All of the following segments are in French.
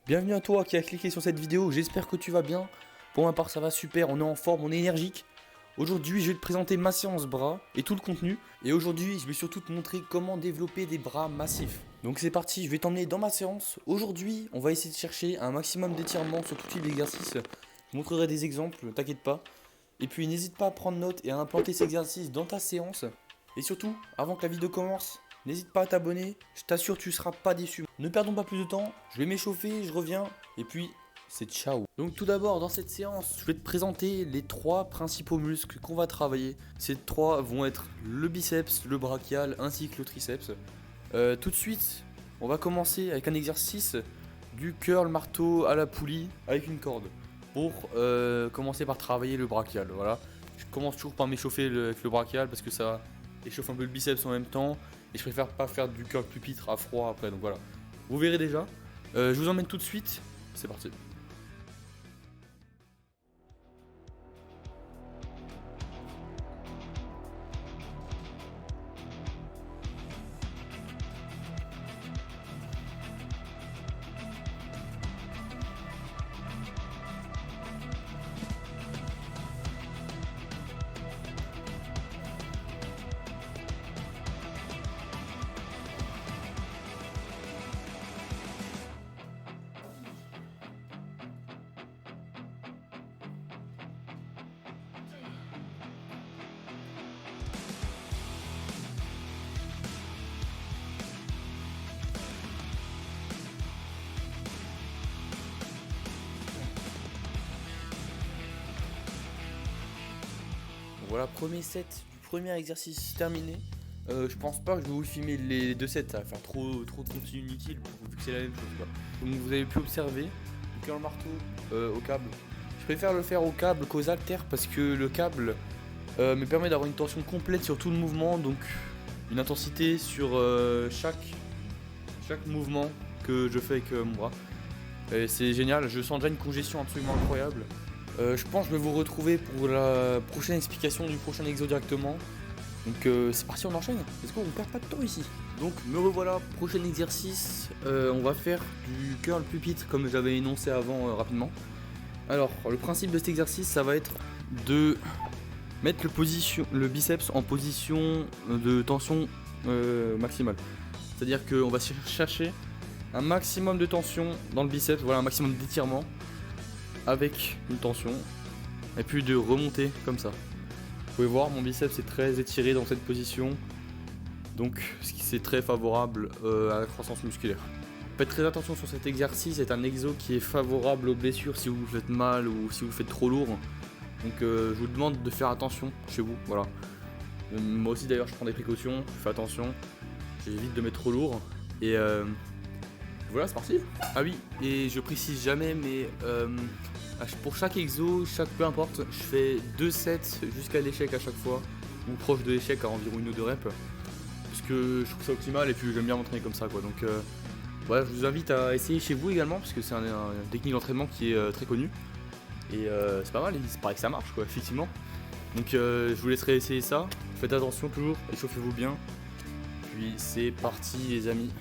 Bienvenue à toi qui a cliqué sur cette vidéo, j'espère que tu vas bien. Pour ma part ça va super, on est en forme, on est énergique. Aujourd'hui je vais te présenter ma séance bras et tout le contenu. Et aujourd'hui je vais surtout te montrer comment développer des bras massifs. Donc c'est parti, je vais t'emmener dans ma séance. Aujourd'hui on va essayer de chercher un maximum d'étirements sur tout type d'exercice. Je montrerai des exemples, t'inquiète pas. Et puis n'hésite pas à prendre note et à implanter ces exercices dans ta séance. Et surtout, avant que la vidéo commence, n'hésite pas à t'abonner, je t'assure tu seras pas déçu. Ne perdons pas plus de temps, je vais m'échauffer, je reviens, et puis c'est ciao. Donc tout d'abord dans cette séance, je vais te présenter les trois principaux muscles qu'on va travailler. Ces trois vont être le biceps, le brachial ainsi que le triceps. Tout de suite, on va commencer avec un exercice du curl marteau à la poulie avec une corde. Pour commencer par travailler le brachial, voilà. Je commence toujours par m'échauffer avec le brachial parce que ça échauffe un peu le biceps en même temps. Et je préfère pas faire du curl pupitre à froid après, donc voilà. Vous verrez déjà. Je vous emmène tout de suite. C'est parti. Voilà, premier set du premier exercice terminé. Je pense pas que je vais vous filmer les deux sets, ça va faire trop de contenu inutile vu que c'est la même chose quoi. Donc vous avez pu observer le curl marteau au câble. Je préfère le faire au câble qu'aux haltères parce que le câble me permet d'avoir une tension complète sur tout le mouvement, donc une intensité sur chaque mouvement que je fais avec mon bras. Et c'est génial, je sens déjà une congestion absolument incroyable. Je pense que je vais vous retrouver pour la prochaine explication du prochain exo directement. Donc c'est parti, on enchaîne. Let's go, on perd pas de temps ici. Donc me revoilà, prochain exercice. On va faire du curl pupitre comme j'avais énoncé avant rapidement. Alors le principe de cet exercice ça va être de mettre le biceps en position de tension maximale. C'est-à-dire qu'on va chercher un maximum de tension dans le biceps, voilà un maximum d'étirement avec une tension et puis de remonter comme ça. Vous pouvez voir mon biceps est très étiré dans cette position, donc c'est très favorable à la croissance musculaire. Faites très attention sur cet exercice, c'est un exo qui est favorable aux blessures si vous vous faites mal ou si vous faites trop lourd. Donc je vous demande de faire attention chez vous, voilà. Moi aussi d'ailleurs je prends des précautions, je fais attention, j'évite de mettre trop lourd et voilà c'est parti. Ah oui, et je précise jamais mais pour chaque exo, peu importe, je fais 2 sets jusqu'à l'échec à chaque fois, ou proche de l'échec à environ 1 ou 2 reps, parce que je trouve ça optimal et puis j'aime bien m'entraîner comme ça quoi. Donc voilà, je vous invite à essayer chez vous également, parce que c'est une technique d'entraînement qui est très connue, et c'est pas mal, il paraît que ça marche quoi, effectivement. Donc je vous laisserai essayer ça, faites attention toujours, échauffez-vous bien, puis c'est parti les amis.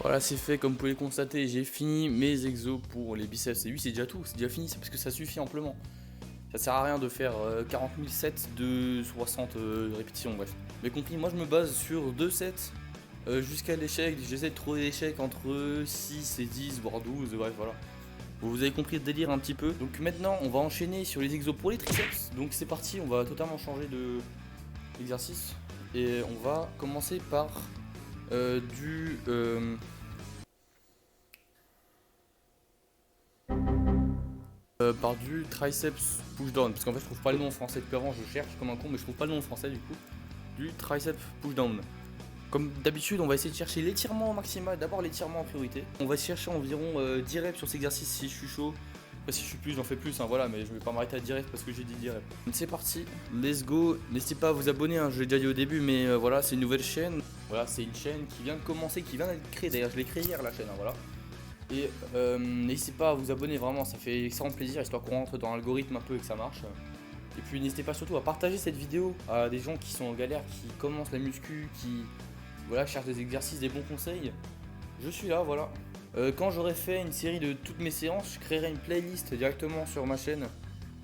Voilà, c'est fait, comme vous pouvez le constater, j'ai fini mes exos pour les biceps. Et oui, c'est déjà tout, c'est déjà fini, c'est parce que ça suffit amplement. Ça sert à rien de faire 40 000 sets de 60 répétitions, bref. Mais compris, moi je me base sur 2 sets jusqu'à l'échec. J'essaie de trouver l'échec entre 6 et 10, voire 12, bref, voilà. Vous avez compris le délire un petit peu. Donc maintenant, on va enchaîner sur les exos pour les triceps. Donc c'est parti, on va totalement changer d'exercice. Et on va commencer par du triceps push down, parce qu'en fait je trouve pas le nom en français depuis avant, je cherche comme un con mais je trouve pas le nom en français du coup. Du triceps push down. Comme d'habitude, on va essayer de chercher l'étirement maximal, d'abord l'étirement en priorité. On va chercher environ 10 reps sur cet exercice si je suis chaud. Après si je suis plus, j'en fais plus, hein, voilà, mais je vais pas m'arrêter à 10 reps parce que j'ai dit 10 reps. Donc c'est parti, let's go. N'hésitez pas à vous abonner, hein, je l'ai déjà dit au début, mais voilà, c'est une nouvelle chaîne. Voilà, c'est une chaîne qui vient de commencer, qui vient d'être créée, d'ailleurs je l'ai créée hier la chaîne, hein, voilà. Et n'hésitez pas à vous abonner, vraiment, ça fait extrêmement plaisir, histoire qu'on rentre dans l'algorithme un peu et que ça marche. Et puis n'hésitez pas surtout à partager cette vidéo à des gens qui sont en galère, qui commencent la muscu, qui voilà, cherchent des exercices, des bons conseils. Je suis là, voilà. Quand j'aurai fait une série de toutes mes séances, je créerai une playlist directement sur ma chaîne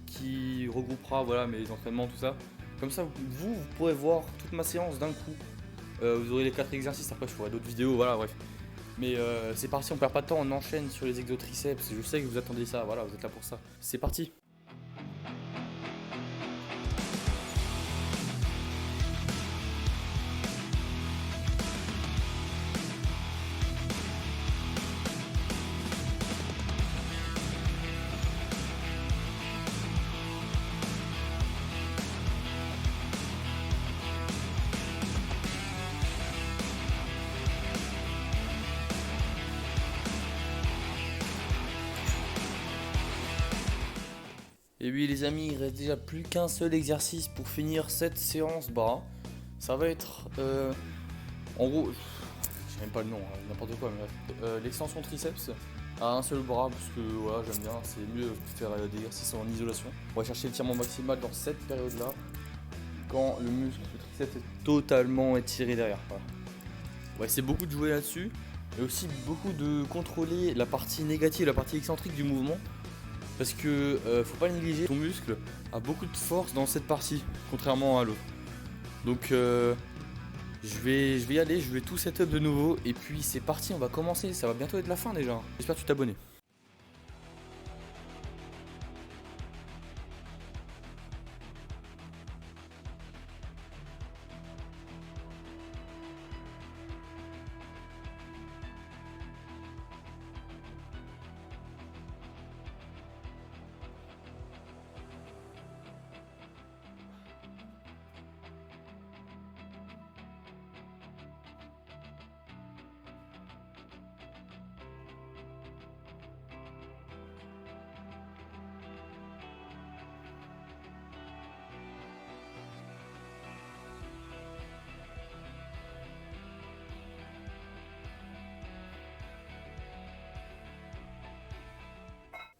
qui regroupera voilà, mes entraînements, tout ça. Comme ça, vous pourrez voir toute ma séance d'un coup. Vous aurez les 4 exercices, après je ferai d'autres vidéos, voilà, bref. Mais c'est parti, on perd pas de temps, on enchaîne sur les exos triceps. Je sais que vous attendez ça, voilà, vous êtes là pour ça. C'est parti. Et oui les amis, il reste déjà plus qu'un seul exercice pour finir cette séance bras. Ça va être en gros, je sais même pas le nom, hein, n'importe quoi, mais l'extension triceps à un seul bras parce que voilà, j'aime bien, c'est mieux de faire des exercices en isolation. On va chercher l'étirement maximal dans cette période là, quand le muscle triceps est totalement étiré derrière. Voilà. Ouais, c'est beaucoup de jouer là-dessus, mais aussi beaucoup de contrôler la partie négative, la partie excentrique du mouvement. Parce que faut pas négliger, ton muscle a beaucoup de force dans cette partie, contrairement à l'autre. Donc je vais y aller, je vais tout setup de nouveau et puis c'est parti, on va commencer, ça va bientôt être la fin déjà. J'espère que tu t'abonnes.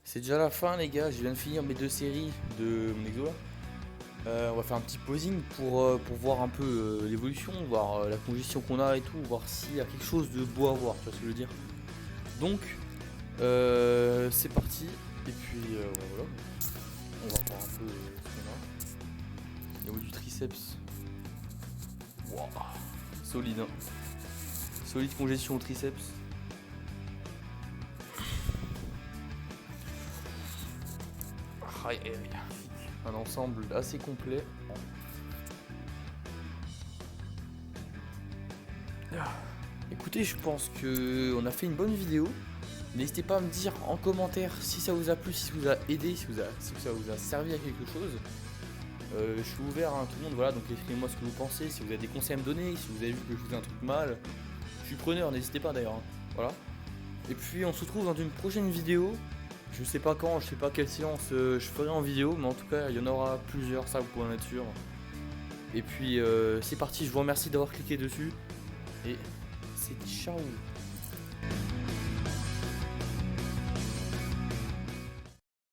C'est déjà la fin les gars, je viens de finir mes 2 séries de mon exo là. On va faire un petit posing pour voir un peu l'évolution, voir la congestion qu'on a et tout, voir s'il y a quelque chose de beau à voir, tu vois ce que je veux dire. Donc c'est parti, et puis voilà, on va voir un peu ce qu'on a. Au niveau du triceps, wow. Solide, hein. Solide congestion au triceps. Aïe, aïe, aïe. Un ensemble assez complet. Écoutez, je pense qu'on a fait une bonne vidéo. N'hésitez pas à me dire en commentaire si ça vous a plu, si ça vous a aidé, si ça vous a servi à quelque chose. Je suis ouvert à tout le monde, voilà, donc écrivez-moi ce que vous pensez, si vous avez des conseils à me donner, si vous avez vu que je faisais un truc mal. Je suis preneur, n'hésitez pas d'ailleurs, hein. Voilà. Et puis on se retrouve dans une prochaine vidéo. Je sais pas quand, je sais pas quelle séance je ferai en vidéo, mais en tout cas il y en aura plusieurs, ça vous pouvez en être sûr. Et puis c'est parti, je vous remercie d'avoir cliqué dessus. Et c'est ciao.